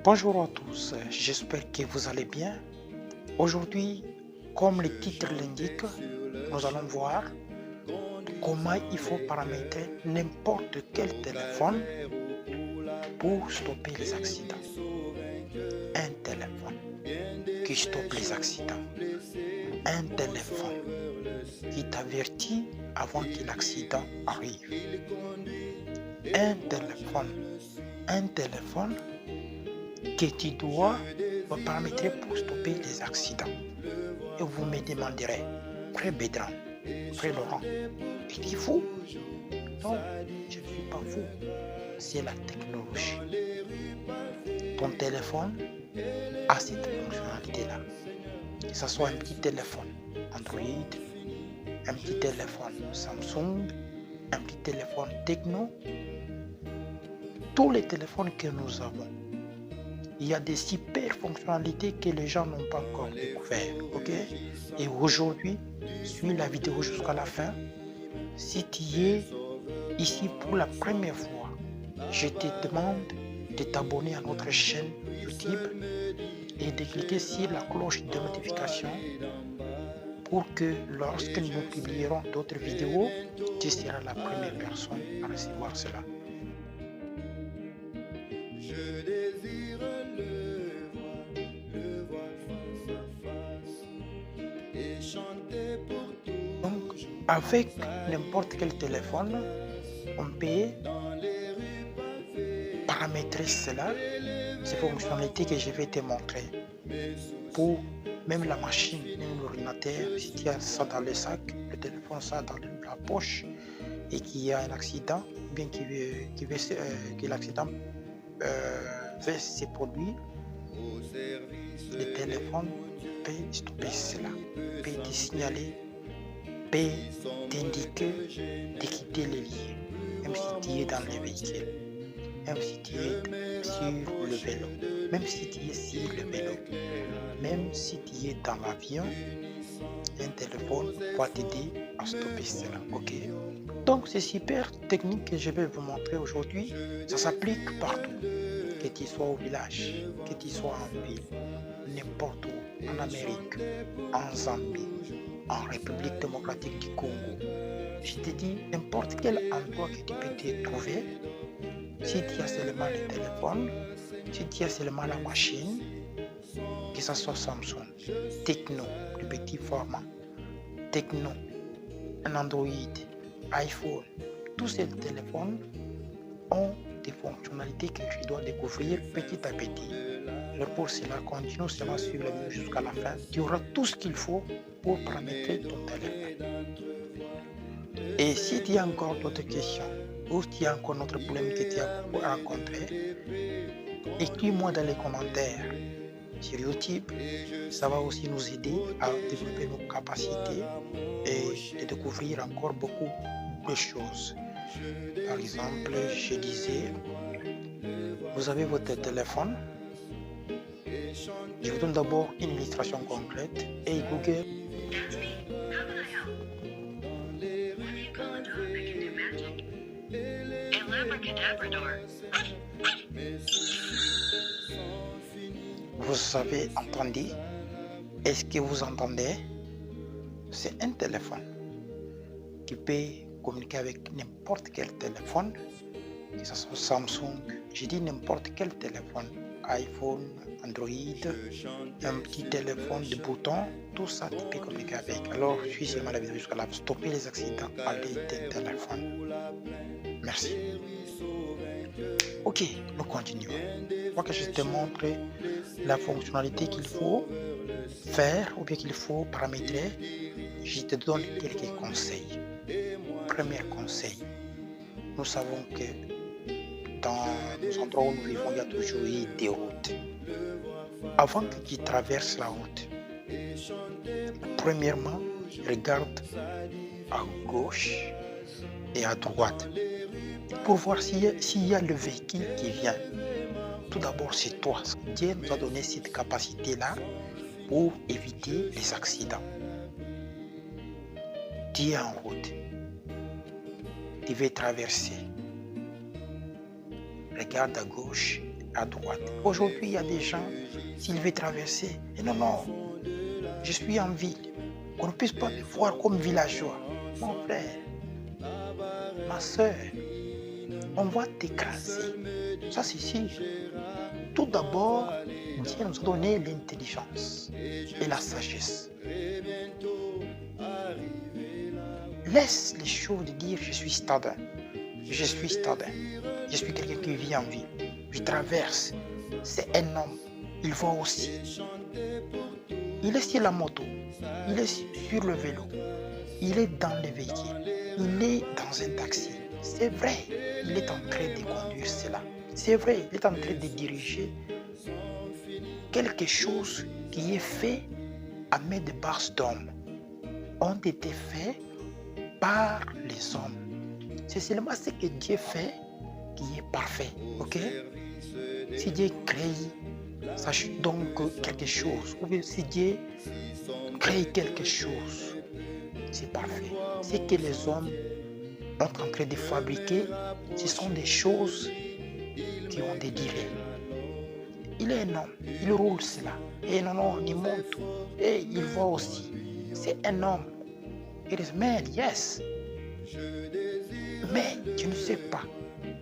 Bonjour à tous, j'espère que vous allez bien. Aujourd'hui, comme le titre l'indique, nous allons voir comment il faut paramétrer n'importe quel téléphone pour stopper les accidents. Un téléphone qui stoppe les accidents. Un téléphone qui t'avertit avant que l'accident arrive. Un téléphone que tu dois paramétrer pour stopper les accidents. Et vous me demanderez, Frère Bédran, Frère Laurent, est-il fou? Non, je ne suis pas fou. C'est la technologie. Ton téléphone a cette fonctionnalité-là. Que ce soit un petit téléphone Android, un petit téléphone Samsung, un petit téléphone Tecno, tous les téléphones que nous avons, il y a des super fonctionnalités que les gens n'ont pas encore découvert, ok? Et aujourd'hui, suis la vidéo jusqu'à la fin. Si tu es ici pour la première fois, je te demande de t'abonner à notre chaîne YouTube et de cliquer sur la cloche de notification pour que lorsque nous publierons d'autres vidéos, tu seras la première personne à recevoir cela. Donc, avec n'importe quel téléphone, on peut paramétrer cela, ces fonctionnalités que je vais te montrer. Pour même la machine, même l'ordinateur, si tu as ça dans le sac, le téléphone ça dans la poche, et qu'il y a un accident, bien que l'accident va se produire, le téléphone peut stopper cela, peut te signaler, peut t'indiquer de quitter les lieux, même si tu es dans le véhicule, même si tu es sur le vélo, même si tu es sur le vélo, même si tu es dans l'avion, un téléphone va t'aider à stopper cela, ok? Donc c'est super technique que je vais vous montrer aujourd'hui. Ça s'applique partout, que tu sois au village, que tu sois en ville, n'importe où, en Amérique, en Zambie, en République démocratique du Congo. Je te dis n'importe quel endroit que tu peux te trouver. Si tu as seulement le téléphone, si tu as seulement la machine, que ce soit Samsung, Tecno, le petit format, Tecno, un Android, iPhone, tous ces téléphones ont des fonctionnalités que tu dois découvrir petit à petit. Alors pour cela, continue seulement suivre la vidéo jusqu'à la fin. Tu auras tout ce qu'il faut pour paramétrer ton téléphone. Et si tu as encore d'autres questions ou si tu as encore d'autres problèmes que tu as rencontrés, écris-moi dans les commentaires sur YouTube. Ça va aussi nous aider à développer nos capacités et de découvrir encore beaucoup de choses. Par exemple, je disais, vous avez votre téléphone. Je vous donne d'abord une illustration concrète. Hey Google. Vous avez entendu? Est-ce que vous entendez? C'est un téléphone qui peut communiquer avec n'importe quel téléphone, que ce soit Samsung, j'ai dit n'importe quel téléphone, iPhone, Android, un petit téléphone de boutons, tout ça tu peux communiquer avec. Alors je suis seulement la vidéo jusqu'à là, stopper les accidents à l'aide d'un téléphone. Merci. Ok, nous continuons. Moi que je te montre la fonctionnalité qu'il faut faire ou bien qu'il faut paramétrer, je te donne quelques conseils. Premier conseil, nous savons que dans les endroits où nous vivons, il y a toujours eu des routes. Avant que tu traverses la route, premièrement, regarde à gauche et à droite pour voir s'il y a le véhicule qui vient. Tout d'abord, c'est toi. Dieu nous a donné cette capacité-là pour éviter les accidents. Tu es en route. Tu veux traverser. Regarde à gauche, à droite. Aujourd'hui, il y a des gens, s'ils veulent traverser, et non, non, je suis en ville. Qu'on ne puisse pas me voir comme villageois. Mon frère, ma soeur, on va t'écraser. Ça, c'est sûr. Tout d'abord, Dieu nous a donné l'intelligence et la sagesse. Laisse les choses de dire je suis stadin. Je suis stadin. Je suis quelqu'un qui vit en ville. Je traverse. C'est un homme. Il voit aussi. Il est sur la moto. Il est sur le vélo. Il est dans le véhicule. Il est dans un taxi. C'est vrai. Il est en train de conduire cela. C'est vrai. Il est en train de diriger quelque chose qui est fait à main de basse d'hommes. Ont été faits par les hommes. C'est seulement ce que Dieu fait qui est parfait. Ok? Si Dieu crée, sache donc quelque chose. Ou bien si Dieu crée quelque chose, c'est parfait. Ce que les hommes sont en train de fabriquer, ce sont des choses qui ont des durées. Il est un homme, il roule cela. Et non, non, il monte. Et il voit aussi. C'est un homme. It is man, yes. Mais tu ne sais pas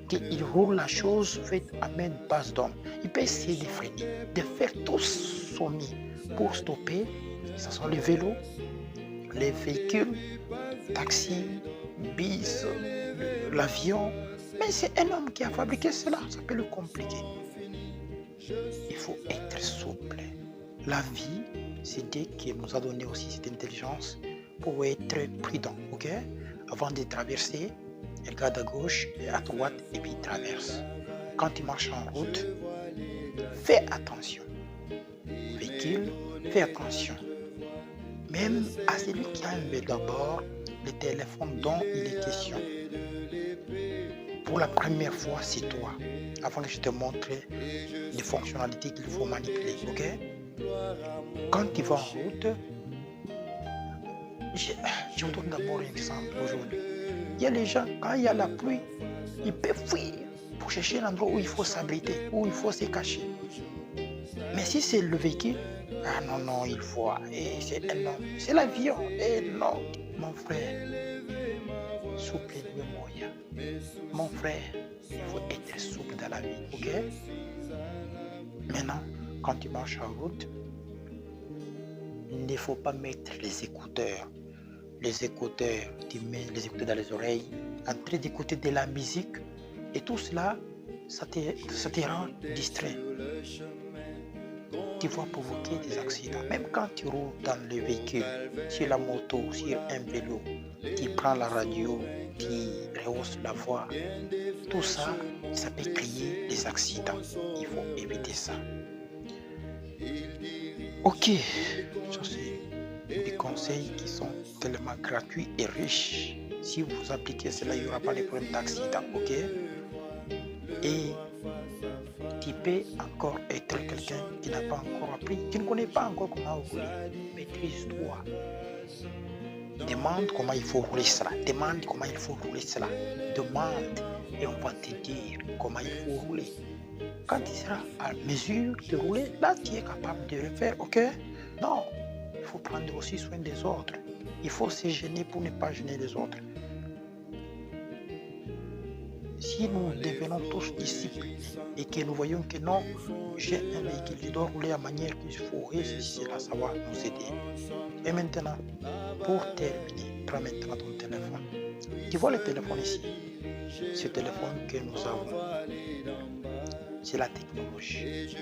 qu'il roule la chose faite à main basse d'homme. Il peut essayer de freiner, de faire tout son mieux pour stopper. Ce sont les vélos, les véhicules, taxis, bis, l'avion. Mais c'est un homme qui a fabriqué cela. Ça peut le compliquer. Il faut être souple. La vie, c'est Dieu qui nous a donné aussi cette intelligence pour être prudent, ok? Avant de traverser, regarde à gauche et à droite et puis traverse. Quand tu marches en route, fais attention. Véhicule, fais attention. Même à celui qui a un vélo d'abord, le téléphone dont il est question. Pour la première fois, c'est toi. Avant que je te montre les fonctionnalités qu'il faut manipuler, ok? Quand tu vas en route, je vous donne d'abord un exemple aujourd'hui. Il y a les gens, quand il y a la pluie, ils peuvent fuir pour chercher un endroit où il faut s'abriter, où il faut se cacher. Mais si c'est le véhicule, ah non, non, il faut, et c'est un homme, c'est l'avion, et non, mon frère, souple de moyen. Mon frère, il faut être souple dans la vie, ok? Maintenant, quand tu marches en route, il ne faut pas mettre les écouteurs. Les écouteurs, tu mets les écouteurs dans les oreilles, en train d'écouter de la musique, et tout cela, ça te rend distrait. Tu vas provoquer des accidents. Même quand tu roules dans le véhicule, sur la moto, sur un vélo, tu prends la radio, tu rehausses la voix, tout ça, ça peut créer des accidents. Il faut éviter ça. Ok, ça c'est des conseils qui sont tellement gratuits et riches. Si vous appliquez cela, il n'y aura pas de problème d'accident, ok? Et tu peux encore être quelqu'un qui n'a pas encore appris, qui ne connaît pas encore comment rouler. Maîtrise-toi. Demande comment il faut rouler cela. Demande comment il faut rouler cela. Demande et on va te dire comment il faut rouler. Quand tu seras à mesure de rouler, là tu es capable de le faire, ok? Non, il faut prendre aussi soin des autres. Il faut se gêner pour ne pas gêner les autres. Si nous devenons tous disciplinés et que nous voyons que non, j'ai un véhicule, je dois rouler à manière qu'il faut, et cela, ça va nous aider. Et maintenant, pour terminer, prends maintenant ton téléphone. Tu vois le téléphone ici? Ce téléphone que nous avons, c'est la technologie.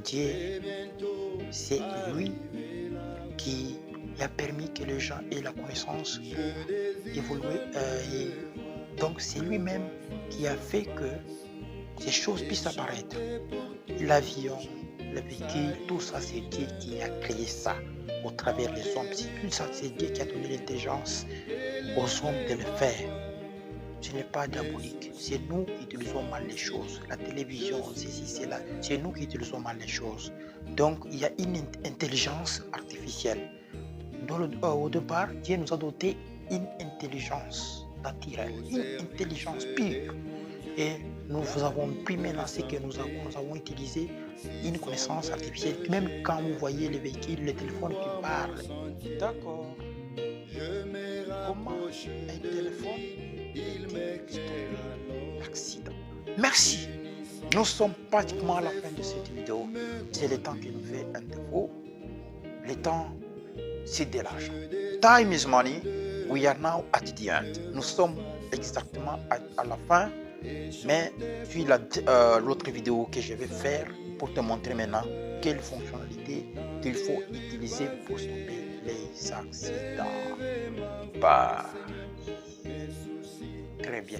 Dieu, c'est lui qui a permis que les gens aient la connaissance pour évoluer. Donc c'est lui-même qui a fait que ces choses puissent apparaître. L'avion, le véhicule, tout ça, c'est Dieu qui a créé ça au travers des hommes. C'est Dieu qui a donné l'intelligence aux hommes de le faire. Ce n'est pas diabolique. C'est nous qui utilisons mal les choses. La télévision, ceci, cela, c'est nous qui utilisons mal les choses. Donc, il y a une intelligence artificielle. Au départ, Dieu nous a doté une intelligence naturelle, une intelligence pure. Et Nous vous avons pris maintenant ce que nous avons utilisé une connaissance artificielle. Même quand vous voyez les véhicules, les téléphones qui parlent. D'accord. Comment un téléphone peut stopper l'accident? Merci. Nous sommes pratiquement à la fin de cette vidéo. C'est le temps qui nous fait un défaut. Le temps, c'est de l'argent. Time is money. We are now at the end. Nous sommes exactement à la fin. Mais suis l'autre vidéo que je vais faire pour te montrer maintenant quelles fonctionnalités qu'il faut utiliser pour stopper les accidents. Bah, très bien.